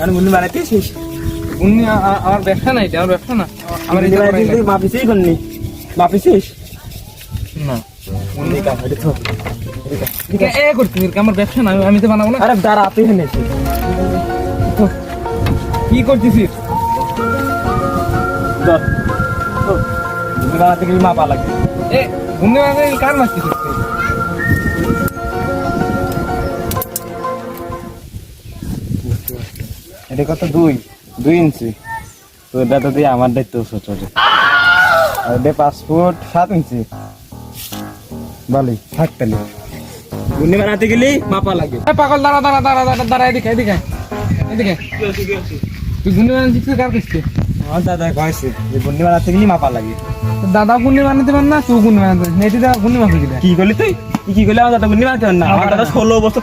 কারণ গুন্ডি বানাইতেছিস উনি আমার ব্যবসা নাই, আমার ব্যবসা না। আমার গুন্ডি বানাইছিস মাপিছিস কোননি মাপিছিস না গুন্ডি কা এটা তো এ করতে আমার ব্যবসা না, আমি তো বানাবো না। আরে দাঁড়া তুই এনেছিস কি করতেছিস? গুন্ডি বানাতে গেলে মাপা লাগে এ গুন্ডে মানে কার মারতেছিস? এটা কত 2 ইঞ্চি তো এটা তো দিয়ে আমার দায়িত্ব ছোট আর এটা 5 ফুট 7 ইঞ্চি বালি থাকতেলি গুন্ডি বানাতে গেলে মাপা লাগে পাগল দাঁড়া দাঁড়া দাঁড়া দাঁড়া দাঁড়া, এদিকে এদিকে এদিকে। তুই গুন্ডে বানাচ্ছিস কার কাছে? আমার দাদা কয়েছে যে গুন্ডি বানাতে গেলে মাপা লাগে। দাদা গুন্ডে বানাতে পার না, তুই গুন্ডে বানাতে পারিস না, এটা গুন্ডে মাপে কি করলি তুই কি করলি? আমার দাদা গুন্ডি বানাতে পার না? আমার দাদা 16 বছর